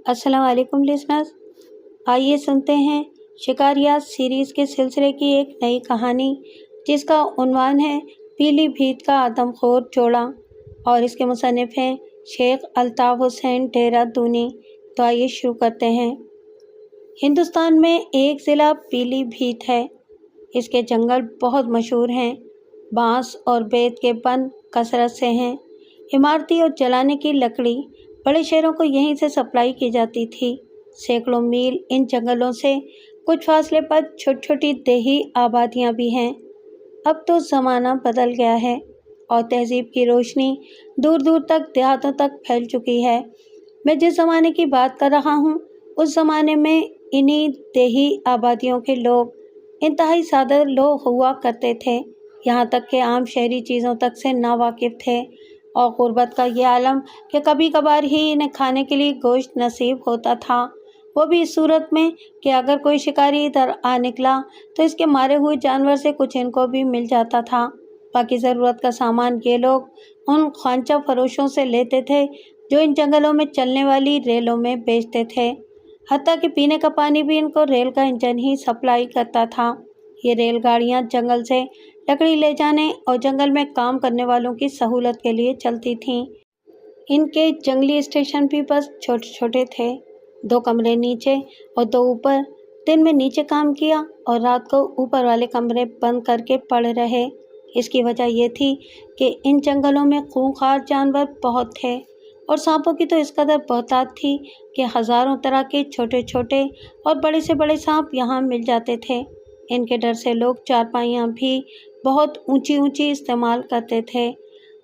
السلام علیکم لسنرز، آئیے سنتے ہیں شکاریات سیریز کے سلسلے کی ایک نئی کہانی جس کا عنوان ہے پیلی بھیت کا آدم خور جوڑا، اور اس کے مصنف ہیں شیخ الطاف حسین دہرادونی۔ تو آئیے شروع کرتے ہیں۔ ہندوستان میں ایک ضلع پیلی بھیت ہے۔ اس کے جنگل بہت مشہور ہیں۔ بانس اور بیت کے بن کثرت سے ہیں۔ عمارتی اور جلانے کی لکڑی بڑے شہروں کو یہیں سے سپلائی کی جاتی تھی۔ سینکڑوں میل ان جنگلوں سے کچھ فاصلے پر چھوٹی چھوٹی دیہی آبادیاں بھی ہیں۔ اب تو زمانہ بدل گیا ہے اور تہذیب کی روشنی دور دور تک دیہاتوں تک پھیل چکی ہے۔ میں جس زمانے کی بات کر رہا ہوں، اس زمانے میں انہی دیہی آبادیوں کے لوگ انتہائی سادہ لوگ ہوا کرتے تھے، یہاں تک کہ عام شہری چیزوں تک سے ناواقف تھے، اور غربت کا یہ عالم کہ کبھی کبھار ہی انہیں کھانے کے لیے گوشت نصیب ہوتا تھا، وہ بھی اس صورت میں کہ اگر کوئی شکاری ادھر آ نکلا تو اس کے مارے ہوئے جانور سے کچھ ان کو بھی مل جاتا تھا۔ باقی ضرورت کا سامان یہ لوگ ان خوانچہ فروشوں سے لیتے تھے جو ان جنگلوں میں چلنے والی ریلوں میں بیچتے تھے، حتیٰ کہ پینے کا پانی بھی ان کو ریل کا انجن ہی سپلائی کرتا تھا۔ یہ ریل گاڑیاں جنگل سے لکڑی لے جانے اور جنگل میں کام کرنے والوں کی سہولت کے لیے چلتی تھیں۔ ان کے جنگلی اسٹیشن بھی بس چھوٹے چھوٹے تھے، 2 کمرے نیچے اور 2 اوپر۔ دن میں نیچے کام کیا اور رات کو اوپر والے کمرے بند کر کے پڑے رہے۔ اس کی وجہ یہ تھی کہ ان جنگلوں میں خونخوار جانور بہت تھے، اور سانپوں کی تو اس قدر بہتات تھی کہ ہزاروں طرح کے چھوٹے چھوٹے اور بڑے سے بڑے سانپ یہاں مل جاتے تھے۔ ان کے ڈر سے لوگ چارپائیاں بھی بہت اونچی اونچی استعمال کرتے تھے۔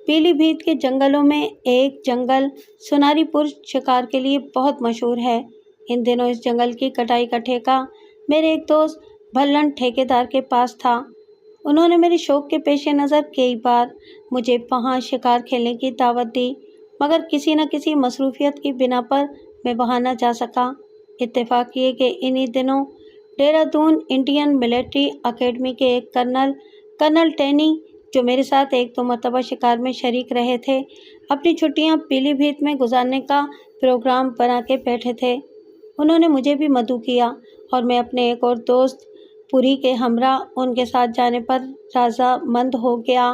پیلی بھیت کے جنگلوں میں ایک جنگل سناری پور شکار کے لیے بہت مشہور ہے۔ ان دنوں اس جنگل کی کٹائی کا ٹھیکہ میرے ایک دوست بھلن ٹھیکیدار کے پاس تھا۔ انہوں نے میرے شوق کے پیش نظر کئی بار مجھے وہاں شکار کھیلنے کی دعوت دی، مگر کسی نہ کسی مصروفیت کی بنا پر میں وہاں نہ جا سکا۔ اتفاق یہ کہ انہی دنوں دہرادون انڈین ملٹری اکیڈمی کے ایک کرنل ٹینی، جو میرے ساتھ 1-2 مرتبہ شکار میں شریک رہے تھے، اپنی چھٹیاں پیلی بھیت میں گزارنے کا پروگرام بنا کے بیٹھے تھے۔ انہوں نے مجھے بھی مدعو کیا اور میں اپنے ایک اور دوست پوری کے ہمراہ ان کے ساتھ جانے پر رضامند ہو گیا۔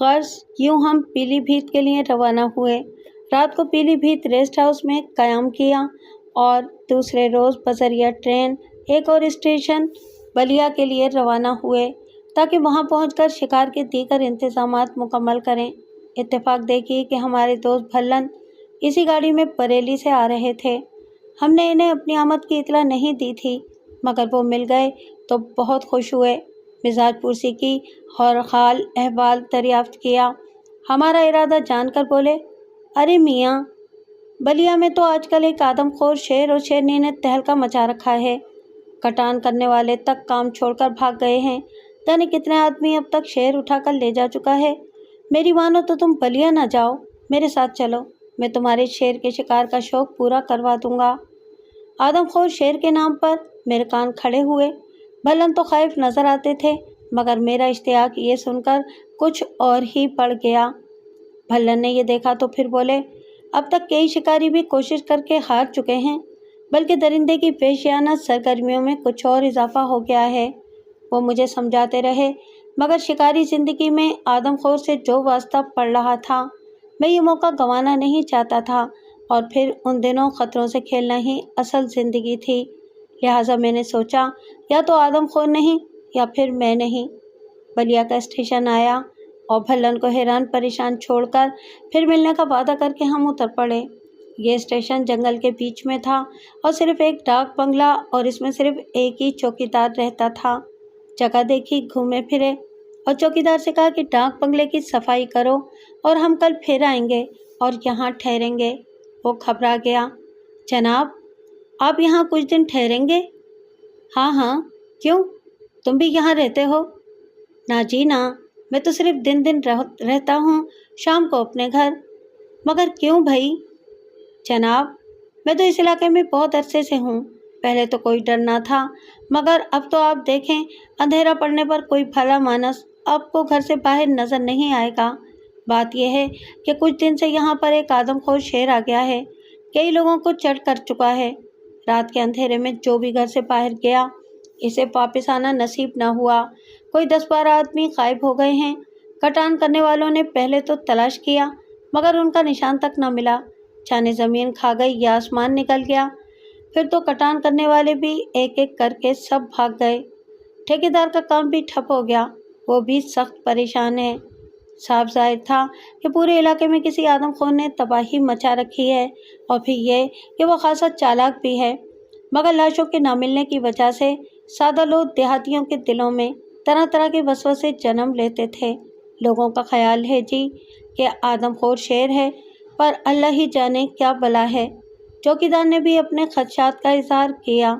غرض یوں ہم پیلی بھیت کے لیے روانہ ہوئے۔ رات کو پیلی بھیت ریسٹ ہاؤس میں قیام کیا اور دوسرے روز بذریعہ ٹرین ایک اور اسٹیشن بلیا کے لیے روانہ ہوئے تاکہ وہاں پہنچ کر شکار کے دیگر انتظامات مکمل کریں۔ اتفاق دیکھیے کہ ہمارے دوست بھلن اسی گاڑی میں بریلی سے آ رہے تھے۔ ہم نے انہیں اپنی آمد کی اطلاع نہیں دی تھی، مگر وہ مل گئے تو بہت خوش ہوئے، مزاج پرسی کی اور حال احوال دریافت کیا۔ ہمارا ارادہ جان کر بولے، ارے میاں، بلیا میں تو آج کل ایک آدم خور شیر اور شیرنی نے تہلکہ مچا رکھا ہے۔ کٹان کرنے والے تک کام چھوڑ کر بھاگ گئے ہیں، یعنی کتنے آدمی اب تک شیر اٹھا کر لے جا چکا ہے۔ میری مانو تو تم بلیا نہ جاؤ، میرے ساتھ چلو، میں تمہارے شیر کے شکار کا شوق پورا کروا دوں گا۔ آدم خور شیر کے نام پر میرے کان کھڑے ہوئے۔ بھلن تو خائف نظر آتے تھے، مگر میرا اشتیاق یہ سن کر کچھ اور ہی بڑھ گیا۔ بھلن نے یہ دیکھا تو پھر بولے، اب تک کئی شکاری بھی کوشش کر کے ہار چکے ہیں، بلکہ درندے کی وحشیانہ سرگرمیوں میں کچھ اور اضافہ ہو گیا ہے۔ وہ مجھے سمجھاتے رہے، مگر شکاری زندگی میں آدم خور سے جو واسطہ پڑ رہا تھا، میں یہ موقع گنوانا نہیں چاہتا تھا، اور پھر ان دنوں خطروں سے کھیلنا ہی اصل زندگی تھی۔ لہٰذا میں نے سوچا، یا تو آدم خور نہیں یا پھر میں نہیں۔ بلیا کا اسٹیشن آیا اور بھلن کو حیران پریشان چھوڑ کر پھر ملنے کا وعدہ کر کے ہم اتر پڑے۔ یہ اسٹیشن جنگل کے بیچ میں تھا اور صرف ایک ڈاک بنگلہ اور اس میں صرف ایک ہی چوکیدار رہتا تھا۔ جگہ دیکھی، گھومے پھرے اور چوکیدار سے کہا کہ ڈاک بنگلے کی صفائی کرو اور ہم کل پھر آئیں گے اور یہاں ٹھہریں گے۔ وہ گھبرا گیا، جناب، آپ یہاں کچھ دن ٹھہریں گے؟ ہاں ہاں، کیوں؟ تم بھی یہاں رہتے ہو؟ نہ جی نہ، میں تو صرف دن رہتا ہوں، شام کو اپنے گھر۔ مگر کیوں بھائی؟ جناب، میں تو اس علاقے میں بہت عرصے سے ہوں، پہلے تو کوئی ڈر نہ تھا، مگر اب تو آپ دیکھیں، اندھیرا پڑنے پر کوئی بھلا مانس آپ کو گھر سے باہر نظر نہیں آئے گا۔ بات یہ ہے کہ کچھ دن سے یہاں پر ایک آدم خور شیر آ گیا ہے، कई लोगों को चढ़ कर चुका है। रात के अंधेरे में जो भी घर से बाहर गया, इसे वापस आना नसीब न हुआ। कोई 10-12 आदमी गायब हो गए हैं। कटान करने वालों ने पहले तो तलाश किया, मगर उनका निशान तक न मिला। जाने ज़मीन खा गई या आसमान निकल गया। फिर तो कटान करने वाले भी एक एक करके सब भाग गए। ठेकेदार का काम भी ठप हो गया, वो भी सख्त परेशान है। साफ जाहिर था कि पूरे इलाके में किसी आदमखोर ने तबाही मचा रखी है, और फिर ये कि वो खासा चालाक भी है। मगर लाशों के न मिलने की वजह से सादा लोग देहातियों के दिलों में तरह तरह के वसवसे जन्म लेते थे। लोगों का ख्याल है जी कि आदमखोर शेर है, पर अल्लाह ही जाने क्या बला है। चौकीदार ने भी अपने खदशात का इजहार किया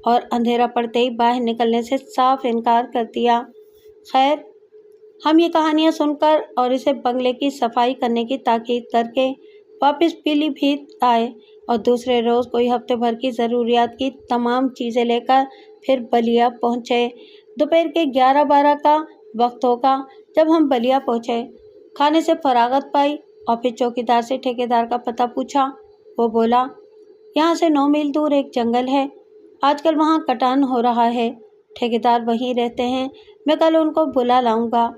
और अंधेरा पड़ते ही बाहर निकलने से साफ इनकार कर दिया। खैर, हम ये कहानियाँ सुनकर और इसे बंगले की सफाई करने की ताकीद करके वापस पीलीभीत आए और दूसरे रोज़ कोई हफ्ते भर की ज़रूरियात की तमाम चीज़ें लेकर फिर बलिया पहुँचे। दोपहर के 11-12 का वक्त होगा जब हम बलिया पहुँचे। खाने से फरागत पाई और फिर चौकीदार से ठेकेदार का पता पूछा। वो बोला, यहाँ से 9 मील दूर एक जंगल है, आजकल वहाँ कटान हो रहा है। ठेकेदार वहीं रहते हैं, मैं कल उनको बुला लाऊंगा।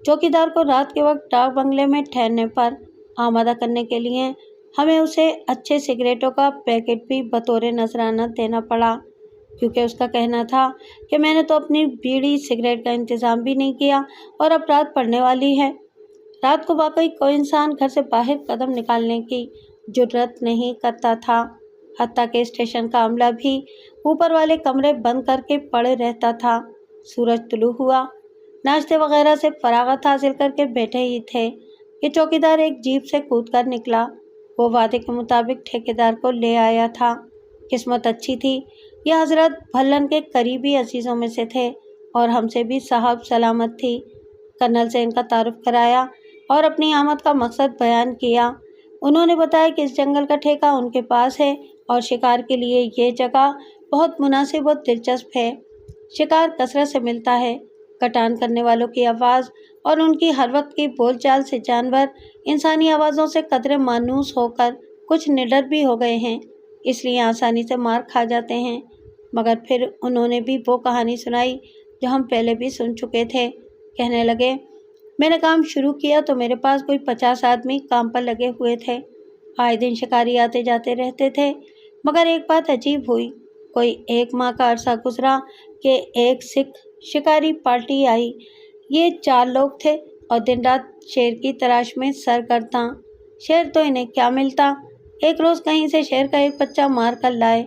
चौकीदार को रात के वक्त डाक बंगले में ठहरने पर आमादा करने के लिए हमें उसे अच्छे सिगरेटों का पैकेट भी बतौर नजराना देना पड़ा, क्योंकि उसका कहना था कि मैंने तो अपनी बीड़ी सिगरेट का इंतज़ाम भी नहीं किया और अब रात पड़ने वाली है। रात को वाकई कोई इंसान घर से बाहर कदम निकालने की जुर्रत नहीं करता था। हत्ता के स्टेशन का अमला भी ऊपर वाले कमरे बंद करके पड़े रहता था। सूरज तुलू हुआ, नाश्ते वगैरह से फरागत हासिल करके बैठे ही थे कि चौकीदार एक जीप से कूदकर निकला। वो वादे के मुताबिक ठेकेदार को ले आया था। किस्मत अच्छी थी, यह हजरत भल्लन के करीबी अजीज़ों में से थे और हमसे भी साहब सलामत थी। कर्नल से इनका तारुफ कराया और अपनी आमद का मकसद बयान किया। उन्होंने बताया कि इस जंगल का ठेका उनके पास है और शिकार के लिए ये जगह बहुत मुनासिब और दिलचस्प है। शिकार कसरत से मिलता है। कटान करने वालों की आवाज़ और उनकी हर वक्त की बोलचाल से जानवर इंसानी आवाज़ों से कदरे मानूस होकर कुछ निडर भी हो गए हैं, इसलिए आसानी से मार खा जाते हैं। मगर फिर उन्होंने भी वो कहानी सुनाई जो हम पहले भी सुन चुके थे। कहने लगे, मैंने काम शुरू किया तो मेरे पास कोई 50 आदमी काम पर लगे हुए थे। आए दिन शिकारी आते जाते रहते थे, मगर एक बात अजीब हुई। कोई 1 माह का अरसा गुजरा कि एक सिख शिकारी पार्टी आई। ये 4 लोग थे और दिन रात शेर की तलाश में सरगर्दां। शेर तो इन्हें क्या मिलता, एक रोज़ कहीं से शेर का एक बच्चा मार कर लाए।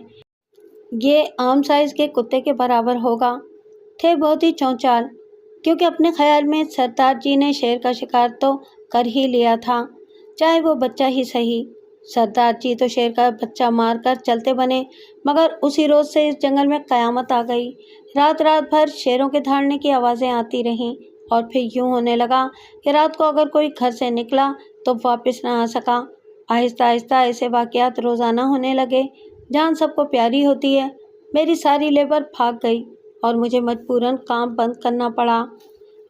ये आम साइज़ के कुत्ते के बराबर होगा। थे बहुत ही चौंचाल, क्योंकि अपने ख्याल में सरदार जी ने शेर का शिकार तो कर ही लिया था, चाहे वो बच्चा ही सही। सरदार जी तो शेर का बच्चा मार कर चलते बने, मगर उसी रोज़ से इस जंगल में क़यामत आ गई। रात रात भर शेरों के दहाड़ने की आवाज़ें आती रहीं और फिर यूँ होने लगा कि रात को अगर कोई घर से निकला तो वापस ना आ सका। आहिस्ता आहिस्ता ऐसे वाक़यात रोज़ाना होने लगे। जान सबको प्यारी होती है। मेरी सारी लेबर भाग गई और मुझे मजबूरन काम बंद करना पड़ा।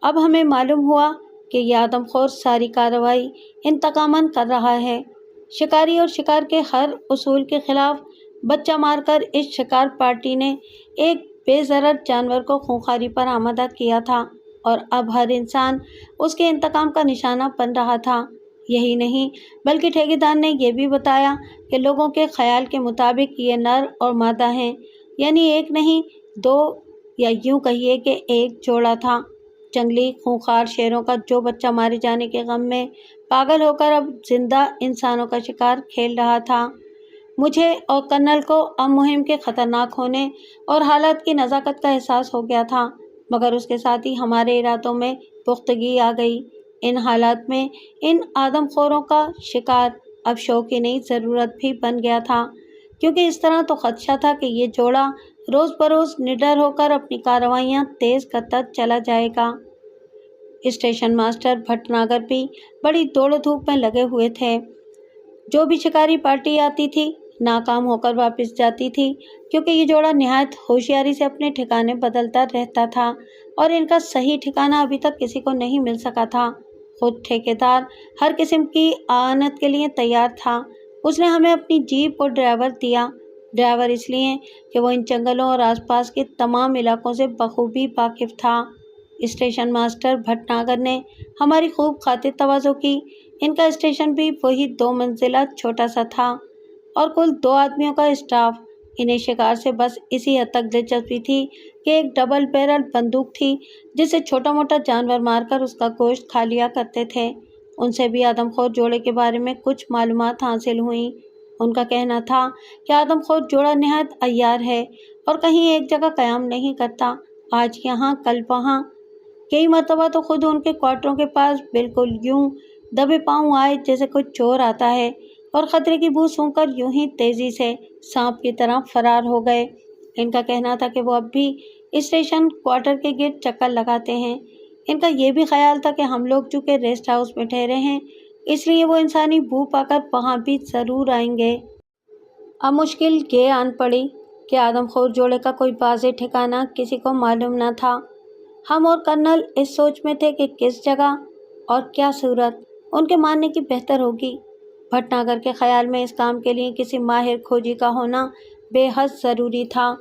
अब हमें मालूम हुआ कि यह आदमखोर सारी कार्रवाई इंतकामन कर रहा है। शिकारी और शिकार के हर उसूल के खिलाफ बच्चा मारकर इस शिकार पार्टी ने एक बेज़रर जानवर को खूंखारी पर आमादा किया था और अब हर इंसान उसके इंतकाम का निशाना बन रहा था। यही नहीं, बल्कि ठेकेदार ने यह भी बताया कि लोगों के ख्याल के मुताबिक ये नर और मादा हैं, यानी एक नहीं 2, या यूँ कहिए कि एक जोड़ा था। जंगली खूंखार शेरों का जो बच्चा मारे जाने के गम में पागल होकर अब जिंदा इंसानों का शिकार खेल रहा था। मुझे और कर्नल को अब मुहिम के ख़तरनाक होने और हालात की नज़ाकत का एहसास हो गया था, मगर उसके साथ ही हमारे इरादों में पुख्तगी आ गई। इन हालात में इन आदमखोरों का शिकार अब शौक की नई ज़रूरत भी बन गया था, क्योंकि इस तरह तो खदशा था कि ये जोड़ा रोज़ बरोज़ निडर होकर अपनी कार्रवाइयाँ तेज़ करता चला जाएगा। स्टेशन मास्टर भटनागर भी बड़ी दौड़ धूप में लगे हुए थे। जो भी शिकारी पार्टी आती थी नाकाम होकर वापस जाती थी, क्योंकि ये जोड़ा निहायत होशियारी से अपने ठिकाने बदलता रहता था और इनका सही ठिकाना अभी तक किसी को नहीं मिल सका था। खुद ठेकेदार हर किस्म की आनत के लिए तैयार था, اس نے ہمیں اپنی جیپ اور ڈرائیور دیا۔ ڈرائیور اس لیے کہ وہ ان جنگلوں اور آس پاس کے تمام علاقوں سے بخوبی واقف تھا۔ اسٹیشن ماسٹر بھٹناگر نے ہماری خوب خاطر تواضع کی۔ ان کا اسٹیشن بھی وہی 2 منزلہ چھوٹا سا تھا اور کل 2 آدمیوں کا اسٹاف۔ انہیں شکار سے بس اسی حد تک دلچسپی تھی کہ ایک ڈبل بیرل بندوق تھی جس سے چھوٹا موٹا جانور مار کر اس کا گوشت کھا لیا کرتے تھے۔ ان سے بھی آدم خور جوڑے کے بارے میں کچھ معلومات حاصل ہوئیں۔ ان کا کہنا تھا کہ آدم خور جوڑا نہایت عیار ہے اور کہیں ایک جگہ قیام نہیں کرتا، آج یہاں کل وہاں۔ کئی مرتبہ تو خود ان کے کوارٹروں کے پاس بالکل یوں دبے پاؤں آئے جیسے کوئی چور آتا ہے، اور خطرے کی بو سونگھ کر یوں ہی تیزی سے سانپ کی طرح فرار ہو گئے۔ ان کا کہنا تھا کہ وہ اب بھی اسٹیشن کوارٹر کے گرد چکر لگاتے ہیں۔ ان کا یہ بھی خیال تھا کہ ہم لوگ چونکہ ریسٹ ہاؤس میں ٹھہرے ہیں اس لیے وہ انسانی بو پا کر وہاں بھی ضرور آئیں گے۔ اب مشکل یہ آن پڑی کہ آدم خور جوڑے کا کوئی واضح ٹھکانہ کسی کو معلوم نہ تھا۔ ہم اور کرنل اس سوچ میں تھے کہ کس جگہ اور کیا صورت ان کے ماننے کی بہتر ہوگی۔ بھٹناگر کے خیال میں اس کام کے لیے کسی ماہر کھوجی کا ہونا بے حد ضروری تھا۔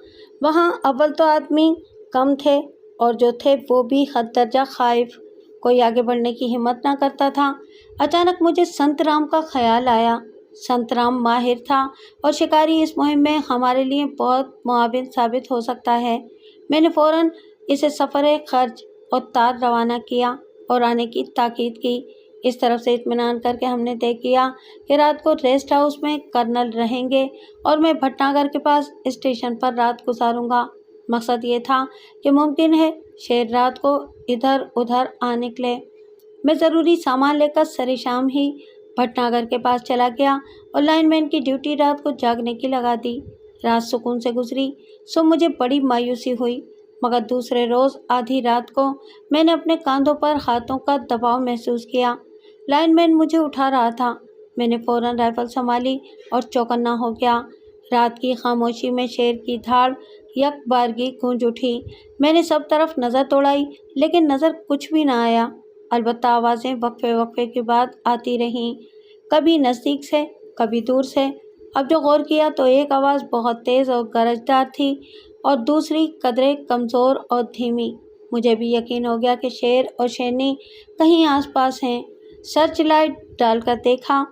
وہاں اول تو آدمی کم تھے اور جو تھے وہ بھی حد درجہ خائف، کوئی آگے بڑھنے کی ہمت نہ کرتا تھا۔ اچانک مجھے سنت رام کا خیال آیا۔ سنت رام ماہر تھا اور شکاری اس مہم میں ہمارے لیے بہت معاون ثابت ہو سکتا ہے۔ میں نے فوراً اسے سفر خرچ اور تار روانہ کیا اور آنے کی تاکید کی۔ اس طرف سے اطمینان کر کے ہم نے طے کیا کہ رات کو ریسٹ ہاؤس میں کرنل رہیں گے اور میں بھٹناگر کے پاس اسٹیشن پر رات گزاروں گا۔ مقصد یہ تھا کہ ممکن ہے شیر رات کو ادھر ادھر آ نکلے۔ میں ضروری سامان لے کر سر شام ہی بھٹناگر کے پاس چلا گیا اور لائن مین کی ڈیوٹی رات کو جاگنے کی لگا دی۔ رات سکون سے گزری سو مجھے بڑی مایوسی ہوئی، مگر دوسرے روز آدھی رات کو میں نے اپنے کاندھوں پر ہاتھوں کا دباؤ محسوس کیا۔ لائن مین مجھے اٹھا رہا تھا۔ میں نے فوراً رائفل سنبھالی اور چوکنا ہو گیا۔ رات کی خاموشی میں شیر کی دھاڑ یک بارگی گونج اٹھی۔ میں نے سب طرف نظر دوڑائی لیکن نظر کچھ بھی نہ آیا، البتہ آوازیں وقفے وقفے کے بعد آتی رہیں، کبھی نزدیک سے کبھی دور سے۔ اب جو غور کیا تو ایک آواز بہت تیز اور گرجدار تھی اور دوسری قدرے کمزور اور دھیمی۔ مجھے بھی یقین ہو گیا کہ شیر اور شیرنی کہیں آس پاس ہیں۔ سرچ لائٹ ڈال کر دیکھا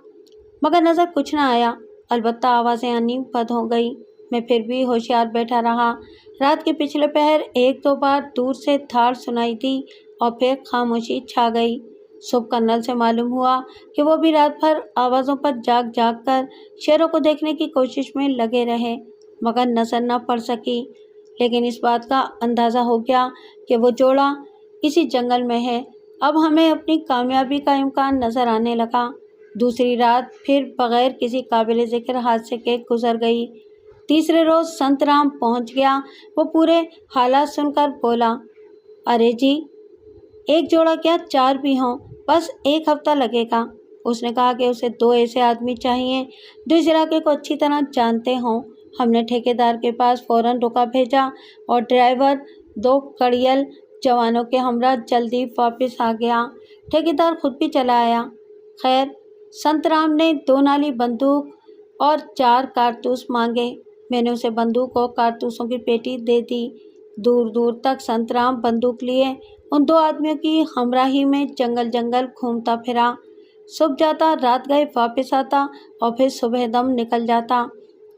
مگر نظر کچھ نہ آیا، البتہ آوازیں آنی بند ہو گئی۔ میں پھر بھی ہوشیار بیٹھا رہا۔ رات کے پچھلے پہر 1-2 بار دور سے دھاڑ سنائی دی اور پھر خاموشی چھا گئی۔ صبح کرنل سے معلوم ہوا کہ وہ بھی رات بھر آوازوں پر جاگ جاگ کر شیروں کو دیکھنے کی کوشش میں لگے رہے مگر نظر نہ پڑ سکی، لیکن اس بات کا اندازہ ہو گیا کہ وہ جوڑا اسی جنگل میں ہے۔ اب ہمیں اپنی کامیابی کا امکان نظر آنے لگا۔ دوسری رات پھر بغیر کسی قابل ذکر حادثے کے گزر گئی۔ تیسرے روز سنت رام پہنچ گیا۔ وہ پورے حالات سن کر بولا، ارے جی، ایک جوڑا کیا 4 بھی ہوں، بس 1 ہفتہ لگے گا۔ اس نے کہا کہ اسے 2 ایسے آدمی چاہیے جو اس علاقے کو اچھی طرح جانتے ہوں۔ ہم نے ٹھیکیدار کے پاس فوراً رکا بھیجا اور ڈرائیور 2 کڑیل جوانوں کے ہمراہ جلدی واپس آ گیا۔ ٹھیکیدار خود بھی چلا آیا۔ خیر، سنت رام نے 2 نالی بندوق اور 4 کارتوس مانگے۔ میں نے اسے بندوق اور کارتوسوں کی پیٹی دے دی۔ دور دور تک سنت رام بندوق لیے ان 2 آدمیوں کی ہمراہی میں جنگل جنگل گھومتا پھرا۔ صبح جاتا، رات گئے واپس آتا اور پھر صبح دم نکل جاتا۔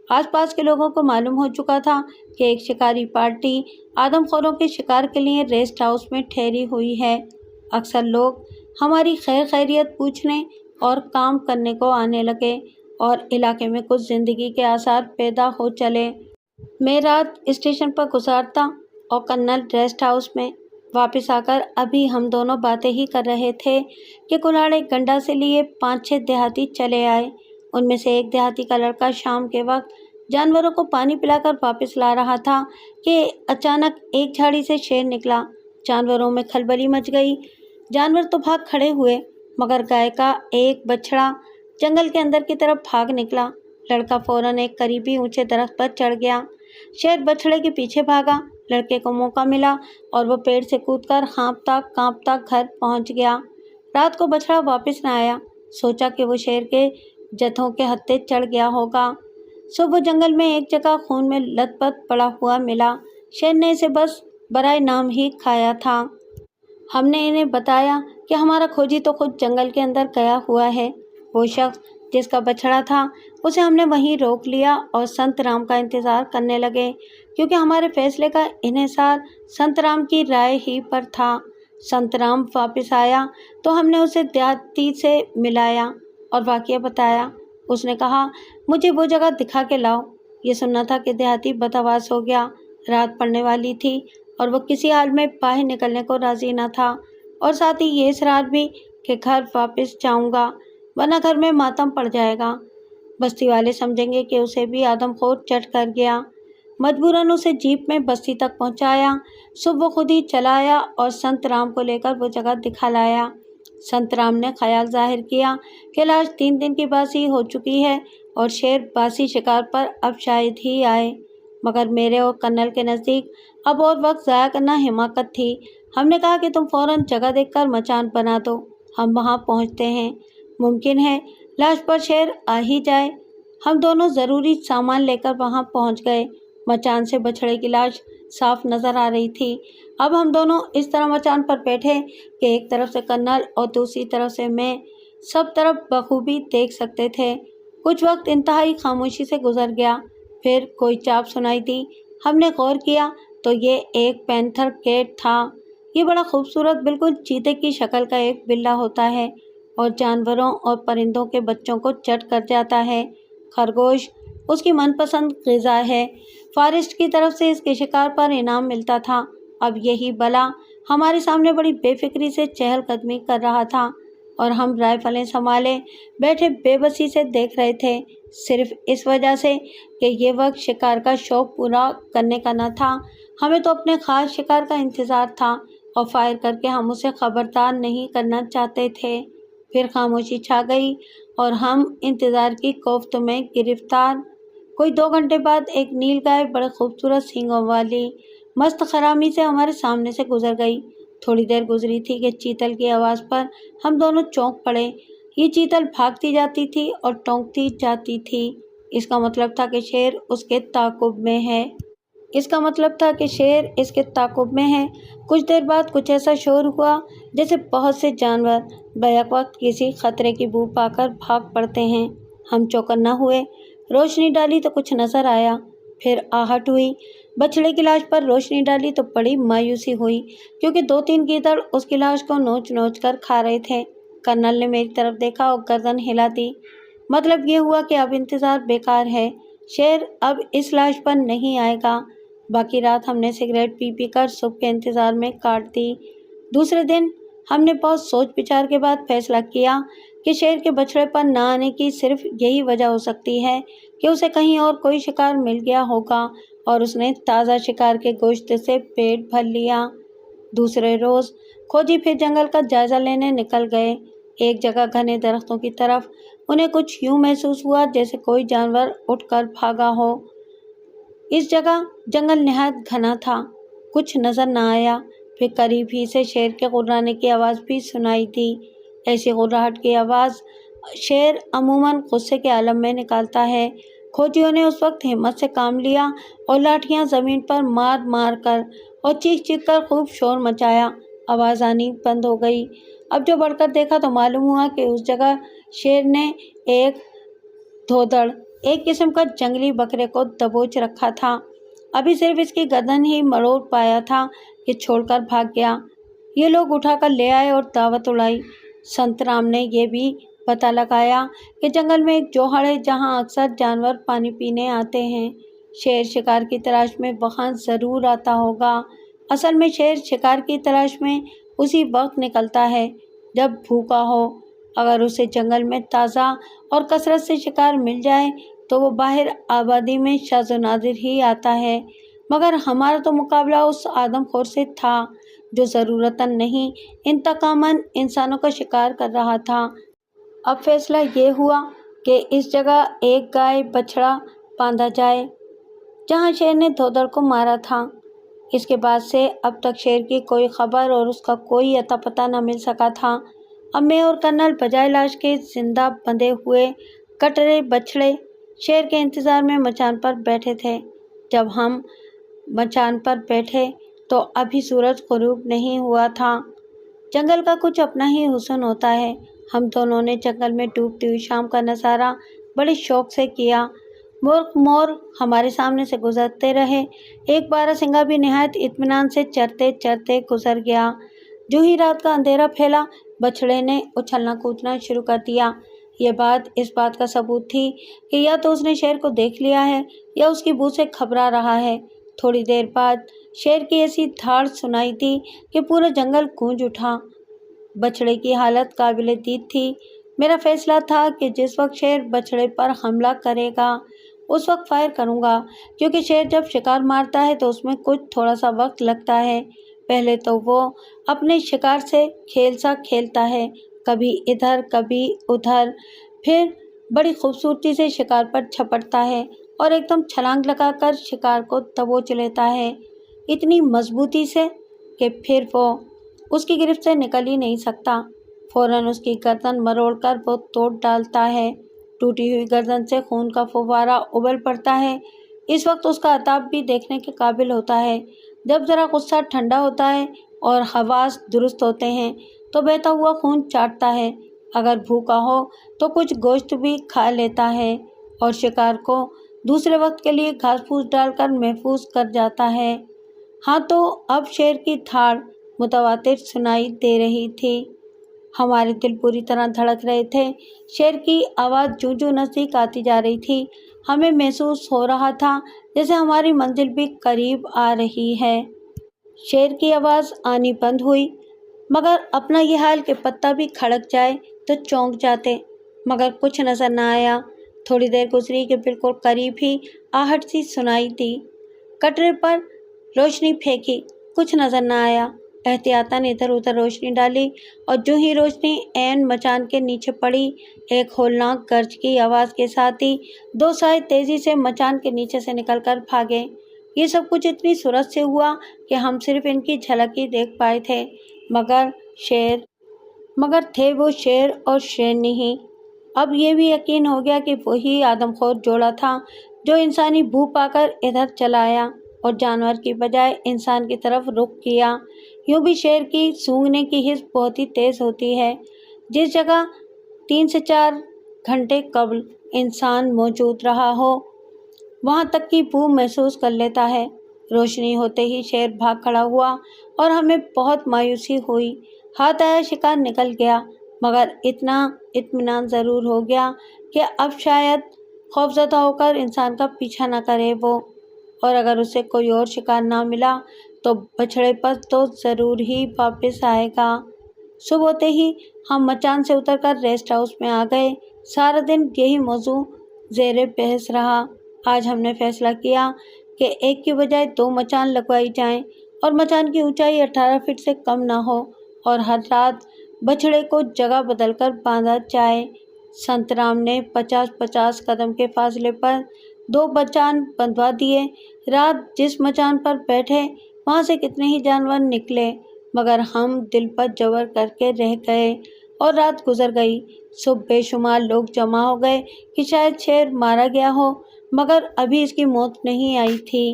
آس پاس کے لوگوں کو معلوم ہو چکا تھا کہ ایک شکاری پارٹی آدم خوروں کے شکار کے لیے ریسٹ ہاؤس میں ٹھہری ہوئی ہے۔ اکثر لوگ ہماری خیر خیریت پوچھنے اور کام کرنے کو آنے لگے اور علاقے میں کچھ زندگی کے آثار پیدا ہو چلے۔ میں رات اسٹیشن پر گزارتا اور کرنل ریسٹ ہاؤس میں۔ واپس آ کر ابھی ہم دونوں باتیں ہی کر رہے تھے کہ کلاڑے گنڈا سے لیے 5-6 دیہاتی چلے آئے۔ ان میں سے ایک دیہاتی کا لڑکا شام کے وقت جانوروں کو پانی پلا کر واپس لا رہا تھا کہ اچانک ایک جھاڑی سے شیر نکلا۔ جانوروں میں کھلبلی مچ گئی۔ جانور تو بھاگ کھڑے ہوئے مگر گائے کا ایک بچڑا جنگل کے اندر کی طرف بھاگ نکلا۔ لڑکا فوراً ایک قریبی اونچے درخت پر چڑھ گیا۔ شیر بچڑے کے پیچھے بھاگا۔ لڑکے کو موقع ملا اور وہ پیڑ سے کود کر ہانپتا کانپتا گھر پہنچ گیا۔ رات کو بچڑا واپس نہ آیا۔ سوچا کہ وہ شیر کے जत्थों के हत्थे चढ़ गया होगा। सुबह जंगल में एक जगह खून में लथपथ पड़ा हुआ मिला। शेर ने इसे बस बराए नाम ही खाया था। हमने इन्हें बताया कि हमारा खोजी तो खुद जंगल के अंदर गया हुआ है। वो शख्स जिसका बछड़ा था उसे हमने वहीं रोक लिया और संत राम का इंतज़ार करने लगे, क्योंकि हमारे फैसले का इन्हिसार संत राम की राय ही पर था। संत राम वापस आया तो हमने उसे देहाती से मिलाया और वाक़या बताया। उसने कहा, मुझे वो जगह दिखा के लाओ। ये सुनना था कि देहाती बदहवास हो गया। रात पड़ने वाली थी और वो किसी हाल में बाहर निकलने को राज़ी न था, और साथ ही ये इसरार भी कि घर वापस जाऊंगा वरना घर में मातम पड़ जाएगा। बस्ती वाले समझेंगे कि उसे भी आदमखोर चट कर गया। मजबूरन उसे जीप में बस्ती तक पहुंचाया। सुबह खुद ही चलाया और संत राम को लेकर वो जगह दिखा लाया। संत राम ने ख्याल जाहिर किया कि लाश 3 दिन की बासी हो चुकी है और शेर बासी शिकार पर अब शायद ही आए। मगर मेरे और कर्नल के नज़दीक अब और वक्त ज़ाया करना हिमाकत थी। हमने कहा कि तुम फ़ौरन जगह देखकर मचान बना दो, हम वहां पहुंचते हैं। मुमकिन है लाश पर शेर आ ही जाए। हम दोनों ज़रूरी सामान लेकर वहां पहुंच गए। मचान से बछड़े की लाश साफ नज़र आ रही थी। अब हम दोनों इस तरह मचान पर बैठे कि एक तरफ से कर्नल और दूसरी तरफ से मैं सब तरफ बखूबी देख सकते थे। कुछ वक्त इंतहाई खामोशी से गुजर गया। फिर कोई चाप सुनाई दी। हमने गौर किया तो ये एक पैंथर कैट था। ये बड़ा खूबसूरत, बिल्कुल चीते की शक्ल का एक बिल्ला होता है और जानवरों और परिंदों के बच्चों को चट कर जाता है। खरगोश उसकी मनपसंद ग़िज़ा है। फॉरेस्ट की तरफ से इसके शिकार पर इनाम मिलता था। अब यही बला हमारे सामने बड़ी बेफिक्री से चहलकदमी कर रहा था और हम राइफलें संभाले बैठे बेबसी से देख रहे थे, सिर्फ इस वजह से कि ये वक्त शिकार का शौक पूरा करने का न था। हमें तो अपने ख़ास शिकार का इंतज़ार था और फायर करके हम उसे खबरदार नहीं करना चाहते थे। फिर खामोशी छा गई और हम इंतज़ार की कोफ्त में गिरफ्तार। कोई 2 घंटे बाद एक नीलगाय बड़े खूबसूरत सींगों वाली मस्त खरामी से हमारे सामने से गुजर गई। थोड़ी देर गुजरी थी कि चीतल की आवाज़ पर हम दोनों चौंक पड़े। ये चीतल भागती जाती थी और टौंकती जाती थी। इसका मतलब था कि शेर उसके ताक़ुब में है। इसके ताक़ुब में है। कुछ देर बाद कुछ ऐसा शोर हुआ जैसे बहुत से जानवर बैक वक्त किसी खतरे की बू पाकर भाग पड़ते हैं। हम चौकन्ना हुए, रोशनी डाली तो कुछ नजर आया। फिर आहट हुई। बछड़े की लाश पर रोशनी डाली तो बड़ी मायूसी हुई, क्योंकि 2-3 गीदड़ उसकी लाश को नोच नोच कर खा रहे थे। कर्नल ने मेरी तरफ देखा और गर्दन हिला दी। मतलब ये हुआ कि अब इंतज़ार बेकार है, शेर अब इस लाश पर नहीं आएगा। बाकी रात हमने सिगरेट पी पी कर सुबह के इंतज़ार में काट दी। दूसरे दिन हमने बहुत सोच विचार के बाद फैसला किया कि शेर के बछड़े पर न आने की सिर्फ यही वजह हो सकती है कि उसे कहीं और कोई शिकार मिल गया होगा और उसने ताज़ा शिकार के गोश्त से पेट भर लिया। दूसरे रोज़ खोजी फिर जंगल का जायज़ा लेने निकल गए। एक जगह घने दरख्तों की तरफ उन्हें कुछ यूँ महसूस हुआ जैसे कोई जानवर उठकर भागा हो। इस जगह जंगल निहायत घना था। कुछ नज़र न आया। फिर करीब ही से शेर के गुर्राने की आवाज़ भी सुनाई दी। ऐसी गुर्राहट की आवाज़ शेर अमूमन गुस्से के आलम में निकालता है। खोजियों ने उस वक्त हिम्मत से काम लिया और लाठियां ज़मीन पर मार मार कर और चीख चीख कर खूब शोर मचाया। आवाज़ आनी बंद हो गई। अब जो बढ़कर देखा तो मालूम हुआ कि उस जगह शेर ने एक धोदड़, एक किस्म का जंगली बकरे को दबोच रखा था। अभी सिर्फ इसकी गर्दन ही मरोड़ पाया था कि छोड़कर भाग गया। ये लोग उठाकर ले आए और दावत उड़ाई। संत राम ने यह भी पता लगाया कि जंगल में एक जोहड़ है जहाँ अक्सर जानवर पानी पीने आते हैं। शेर शिकार की तलाश में वहाँ ज़रूर आता होगा। असल में शेर शिकार की तलाश में उसी वक्त निकलता है जब भूखा हो। अगर उसे जंगल में ताज़ा और कसरत से शिकार मिल जाए तो वो बाहर आबादी में शाज़ो नादिर ही आता है। मगर हमारा तो मुकाबला उस आदमखोर से था जो ज़रूरतन नहीं इंतकामन इंसानों का शिकार कर रहा था। अब फैसला ये हुआ कि इस जगह एक गाय बछड़ा बांधा जाए जहाँ शेर ने धोदड़ को मारा था। इसके बाद से अब तक शेर की कोई खबर और उसका कोई अता पता न मिल सका था। अब मैं और कर्नल बजाय लाश के जिंदा बंधे हुए कटरे बछड़े शेर के इंतजार में मचान पर बैठे थे। जब हम मचान पर बैठे तो अभी सूरज गुरूब नहीं हुआ था। जंगल का कुछ अपना ही हुस्न होता है। हम दोनों ने जंगल में डूबती हुई शाम का नज़ारा बड़े शौक से किया। मोर हमारे सामने से गुजरते रहे। एक बारहसिंगा भी निहायत इत्मीनान से चरते चरते गुजर गया। जो ही रात का अंधेरा फैला, बछड़े ने उछलना कूदना शुरू कर दिया। ये बात इस बात का सबूत थी कि या तो उसने शेर को देख लिया है या उसकी बू से घबरा रहा है। थोड़ी देर बाद शेर की ऐसी धाड़ सुनाई दी कि पूरा जंगल गूंज उठा। बछड़े की हालत काबिले दीद थी। मेरा फैसला था कि जिस वक्त शेर बछड़े पर हमला करेगा उस वक्त फायर करूंगा, क्योंकि शेर जब शिकार मारता है तो उसमें कुछ थोड़ा सा वक्त लगता है। पहले तो वो अपने शिकार से खेल सा खेलता है, कभी इधर कभी उधर, फिर बड़ी खूबसूरती से शिकार पर झपटता है और एकदम छलांग लगाकर शिकार को दबोच लेता है, इतनी मजबूती से कि फिर वो उसकी गिरफ्त से निकल ही नहीं सकता। फौरन उसकी गर्दन मरोड़कर वो तोड़ डालता है। टूटी हुई गर्दन से खून का फुव्वारा उबल पड़ता है। इस वक्त उसका अताब भी देखने के काबिल होता है। जब ज़रा गुस्सा ठंडा होता है और हवास दुरुस्त होते हैं तो बहता हुआ खून चाटता है। अगर भूखा हो तो कुछ गोश्त भी खा लेता है और शिकार को दूसरे वक्त के लिए घास फूस डालकर महफूज कर जाता है। हाँ, तो अब शेर की धाड़ मुतवातिर सुनाई दे रही थी। हमारे दिल पूरी तरह धड़क रहे थे। शेर की आवाज़ जूं-जूं नज़दीक आती जा रही थी। हमें महसूस हो रहा था जैसे हमारी मंजिल भी करीब आ रही है। शेर की आवाज़ आनी बंद हुई, मगर अपना ये हाल कि पत्ता भी खड़क जाए तो चौंक जाते, मगर कुछ नज़र न आया। थोड़ी देर गुजरी कि बिल्कुल करीब ही आहट सी सुनाई दी। कटरे पर रोशनी फेंकी, कुछ नज़र न आया। एहतियातन इधर उधर रोशनी डाली और जो ही रोशनी ऐन मचान के नीचे पड़ी, एक होलनाक गर्ज की आवाज़ के साथ ही दो साए तेज़ी से मचान के नीचे से निकलकर भागे। ये सब कुछ इतनी सूरत से हुआ कि हम सिर्फ इनकी झलक ही देख पाए थे, मगर थे वो शेर और शेरनी ही। अब ये भी यकीन हो गया कि वही आदमखोर जोड़ा था जो इंसानी भू पाकर इधर चला आया और जानवर की बजाय इंसान की तरफ रुख किया। यूँ भी शेर की सूंघने की हिस्स बहुत ही तेज़ होती है। जिस जगह 3 से 4 घंटे कब्ल इंसान मौजूद रहा हो, वहाँ तक की बू महसूस कर लेता है। रोशनी होते ही शेर भाग खड़ा हुआ और हमें बहुत मायूसी हुई। हाथ आया शिकार निकल गया, मगर इतना इत्मीनान ज़रूर हो गया कि अब शायद खौफज़दा होकर इंसान का पीछा न करे वो, और अगर उसे कोई और शिकार ना मिला तो बछड़े पर तो ज़रूर ही वापस आएगा। सुबह होते ही हम मचान से उतरकर रेस्ट हाउस में आ गए। सारा दिन यही मौजू ज़ेरे बहस रहा। आज हमने फैसला किया कि एक की बजाय 2 मचान लगवाई जाएं और मचान की ऊंचाई 18 फीट से कम ना हो और हर रात बछड़े को जगह बदलकर बांधा जाए। संतराम ने 50-50 कदम के फासले पर 2 मचान बंधवा दिए। रात जिस मचान पर बैठे वहाँ से कितने ही जानवर निकले, मगर हम दिल पर जबर करके रह गए और रात गुजर गई। सुबह बेशुमार लोग जमा हो गए कि शायद शेर मारा गया हो, मगर अभी इसकी मौत नहीं आई थी।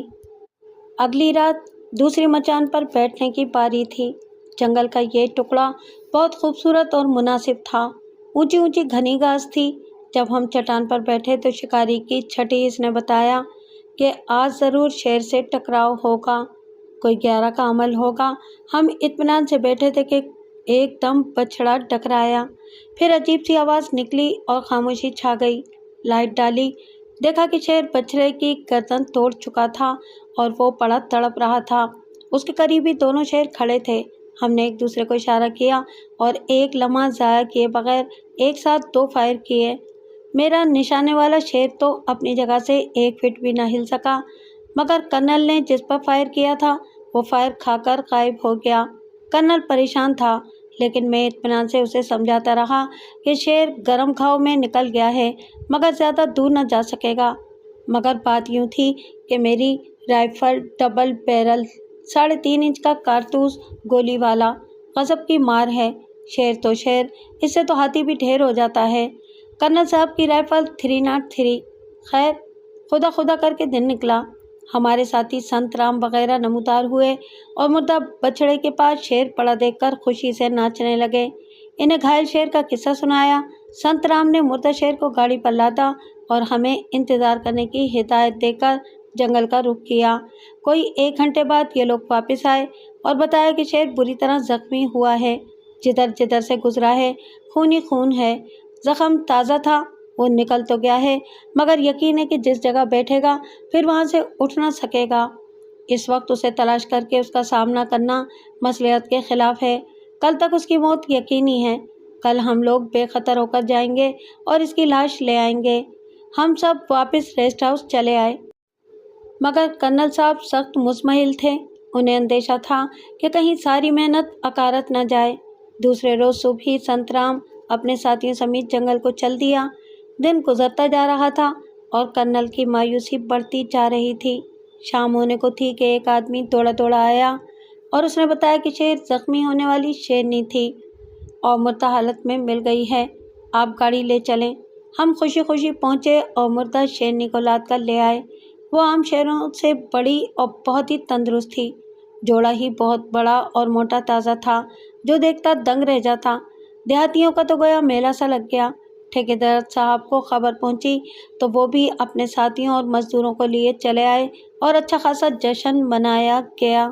अगली रात दूसरी मचान पर बैठने की बारी थी। जंगल का ये टुकड़ा बहुत खूबसूरत और मुनासिब था। ऊंची ऊंची घनी घास थी। जब हम चट्टान पर बैठे तो शिकारी की छठी इसने बताया कि आज ज़रूर शेर से टकराव होगा, कोई 11 का अमल होगा। हम इत्मीनान से बैठे थे कि एकदम बछड़ा टकराया। फिर अजीब सी आवाज़ निकली और खामोशी छा गई। लाइट डाली, देखा कि शेर बछड़े की गर्दन तोड़ चुका था और वो पड़ा तड़प रहा था। उसके करीब ही दोनों शेर खड़े थे। हमने एक दूसरे को इशारा किया और एक लम्हा ज़ाया किए बगैर एक साथ 2 फायर किए। मेरा निशाने वाला शेर तो अपनी जगह से 1 फीट भी ना हिल सका, मगर कर्नल ने जिस पर फायर किया था वो फायर खाकर गायब हो गया। कर्नल परेशान था, लेकिन मैं इत्मीनान से उसे समझाता रहा कि शेर गर्म घाव में निकल गया है, मगर ज़्यादा दूर न जा सकेगा। मगर बात यूँ थी कि मेरी राइफल डबल बैरल 3.5 इंच का कारतूस गोली वाला गज़ब की मार है। शेर तो शेर, इससे तो हाथी भी ढेर हो जाता है। कर्नल साहब की राइफल 303। खैर, खुदा खुदा करके दिन निकला। हमारे साथी संत राम वगैरह नमूदार हुए और मुर्दा बछड़े के पास शेर पड़ा देखकर खुशी से नाचने लगे। इन्हें घायल शेर का किस्सा सुनाया। संत राम ने मुर्दा शेर को गाड़ी पर लादा और हमें इंतज़ार करने की हिदायत देकर जंगल का रुख किया। कोई 1 घंटे बाद ये लोग वापस आए और बताया कि शेर बुरी तरह जख्मी हुआ है, जिधर जिधर से गुजरा है खून ही खून है। जख्म ताज़ा था, वो निकल तो गया है, मगर यकीन है कि जिस जगह बैठेगा फिर वहाँ से उठ ना सकेगा। इस वक्त उसे तलाश करके उसका सामना करना मसलहत के खिलाफ है। कल तक उसकी मौत यकीनी है। कल हम लोग बेखतर होकर जाएंगे और इसकी लाश ले आएंगे। हम सब वापस रेस्ट हाउस चले आए, मगर कर्नल साहब सख्त मुतमइल थे। उन्हें अंदेशा था कि कहीं सारी मेहनत अकारत न जाए। दूसरे रोज़ सुबह ही संतराम अपने साथियों समेत जंगल को चल दिया। दिन गुजरता जा रहा था और कर्नल की मायूसी बढ़ती जा रही थी। शाम होने को थी कि एक आदमी दौड़ा दौड़ा आया और उसने बताया कि शेर जख्मी होने वाली शेरनी थी और मुर्दा हालत में मिल गई है। आप गाड़ी ले चलें। हम खुशी खुशी पहुँचे और मुर्दा शेरनी को लाद कर ले आए। वो आम शेरों से बड़ी और बहुत ही तंदुरुस्त थी। जोड़ा ही बहुत बड़ा और मोटा ताज़ा था, जो देखता दंग रह जाता। देहातियों का तो गोया मेला सा लग गया। ठेकेदार साहब को खबर पहुंची तो वो भी अपने साथियों और मजदूरों को लिए चले आए और अच्छा खासा जश्न मनाया गया।